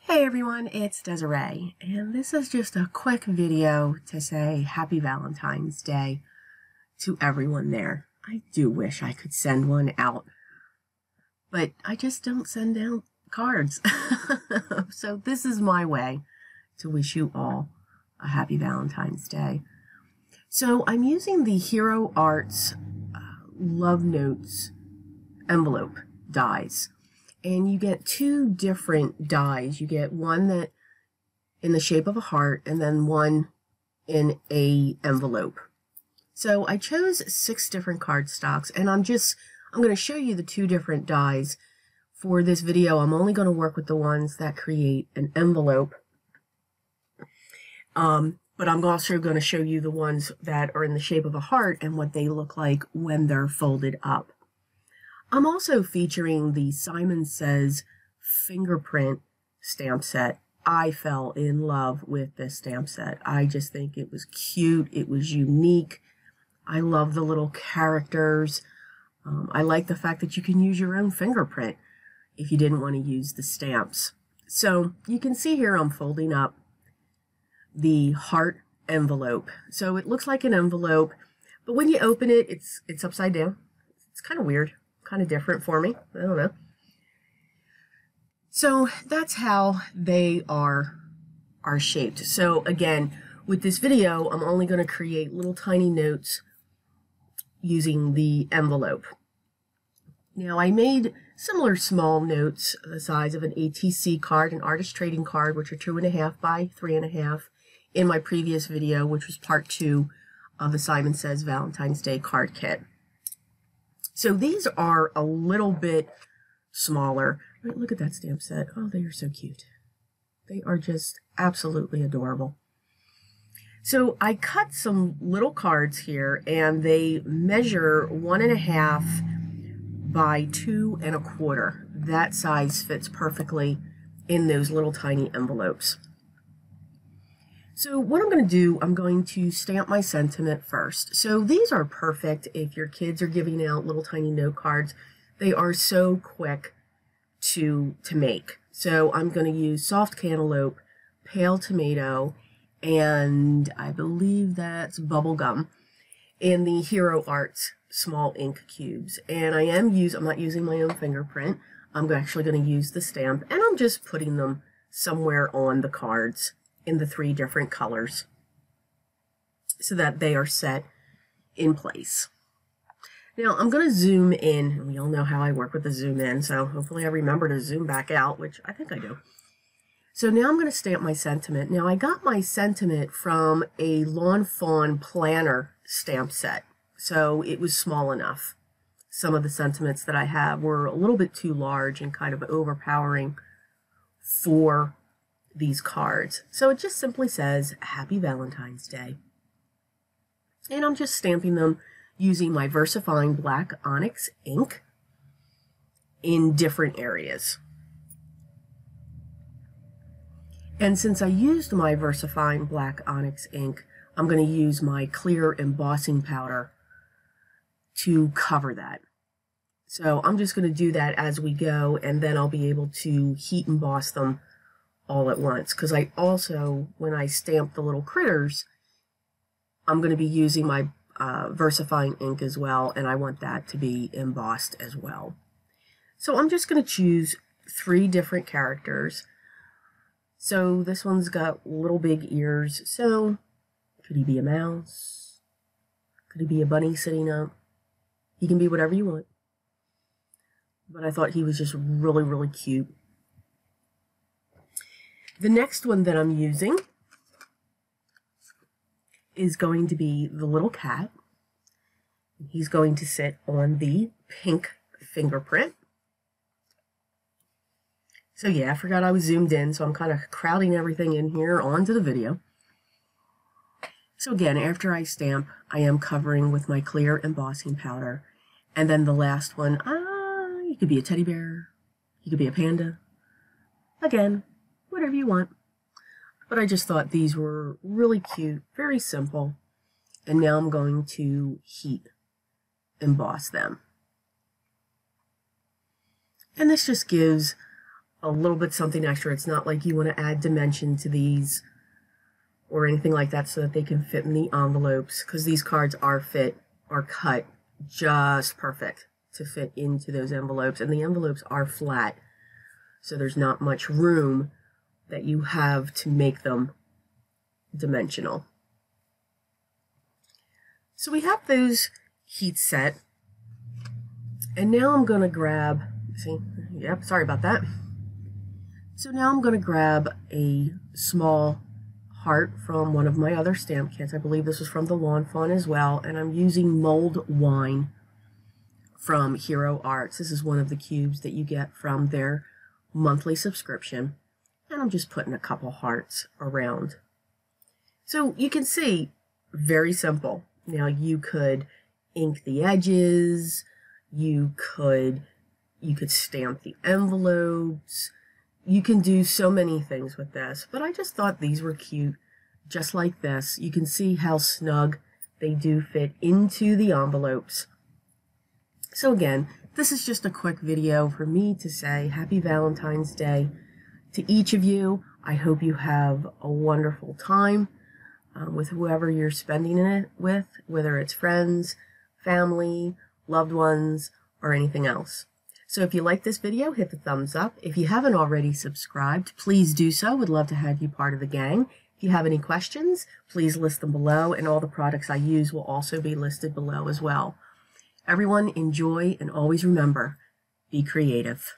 Hey everyone, it's Desiree, and this is just a quick video to say Happy Valentine's Day to everyone there. I do wish I could send one out, but I just don't send out cards. So this is my way to wish you all a Happy Valentine's Day. So I'm using the Hero Arts Love Notes envelope dies. And you get two different dies. You get one that in the shape of a heart and then one in a envelope. So I chose 6 different cardstocks, and I'm going to show you the 2 different dies. For this video, I'm only going to work with the ones that create an envelope. But I'm also going to show you the ones that are in the shape of a heart and what they look like when they're folded up. I'm also featuring the Simon Says fingerprint stamp set. I fell in love with this stamp set. I just think it was cute. It was unique. I love the little characters. I like the fact that you can use your own fingerprint if you didn't want to use the stamps. So you can see here I'm folding up the heart envelope. So it looks like an envelope, but when you open it, it's upside down. It's kind of weird. Kind of different for me. I don't know. So that's how they are shaped. So again, with this video, I'm only going to create little tiny notes using the envelope. Now I made similar small notes the size of an ATC card, an artist trading card, which are 2.5 by 3.5 in my previous video, which was part 2 of the Simon Says Valentine's Day card kit. So these are a little bit smaller. Right, look at that stamp set. Oh, they are so cute. They are just absolutely adorable. So I cut some little cards here, and they measure 1.5 by 2.25. That size fits perfectly in those little tiny envelopes. So what I'm going to do, I'm going to stamp my sentiment first. So these are perfect if your kids are giving out little tiny note cards. They are so quick to make. So I'm going to use soft cantaloupe, pale tomato, and I believe that's bubble gum in the Hero Arts small ink cubes. And I'm not using my own fingerprint. I'm actually going to use the stamp, and I'm just putting them somewhere on the cards in the 3 different colors so that they are set in place. Now I'm going to zoom in, and we all know how I work with the zoom in, so hopefully I remember to zoom back out, which I think I do. So now I'm going to stamp my sentiment. Now I got my sentiment from a Lawn Fawn planner stamp set, so it was small enough. Some of the sentiments that I have were a little bit too large and kind of overpowering for these cards. So it just simply says Happy Valentine's Day. And I'm just stamping them using my VersaFine Black Onyx ink in different areas. And since I used my VersaFine Black Onyx ink, I'm going to use my clear embossing powder to cover that. So I'm just going to do that as we go, and then I'll be able to heat emboss them all at once, because I also, when I stamp the little critters, I'm going to be using my VersaFine ink as well, and I want that to be embossed as well. So I'm just going to choose 3 different characters. So this one's got little big ears, so could he be a mouse? Could he be a bunny sitting up? He can be whatever you want. But I thought he was just really, really cute. The next one that I'm using is going to be the little cat. He's going to sit on the pink fingerprint. So yeah, I forgot I was zoomed in, so I'm kind of crowding everything in here onto the video. So again, after I stamp, I am covering with my clear embossing powder. And then the last one, he could be a teddy bear, he could be a panda. Again, whatever you want. But I just thought these were really cute, very simple. And now I'm going to heat emboss them. And this just gives a little bit something extra. It's not like you want to add dimension to these or anything like that so that they can fit in the envelopes, because these cards are cut just perfect to fit into those envelopes, and the envelopes are flat, so there's not much room that you have to make them dimensional. So we have those heat set, and now I'm going to grab, sorry about that. So now I'm going to grab a small heart from one of my other stamp kits. I believe this was from the Lawn Fawn as well, and I'm using Mulled Wine from Hero Arts. This is one of the cubes that you get from their monthly subscription, and I'm just putting a couple hearts around. So you can see, very simple. Now you could ink the edges, you could stamp the envelopes, you can do so many things with this, but I just thought these were cute just like this. You can see how snug they do fit into the envelopes. So again, this is just a quick video for me to say Happy Valentine's Day to each of you. I hope you have a wonderful time with whoever you're spending it with, whether it's friends, family, loved ones, or anything else. So if you like this video, hit the thumbs up. If you haven't already subscribed, please do so. Would love to have you part of the gang. If you have any questions, please list them below, and all the products I use will also be listed below as well. Everyone, enjoy, and always remember, be creative.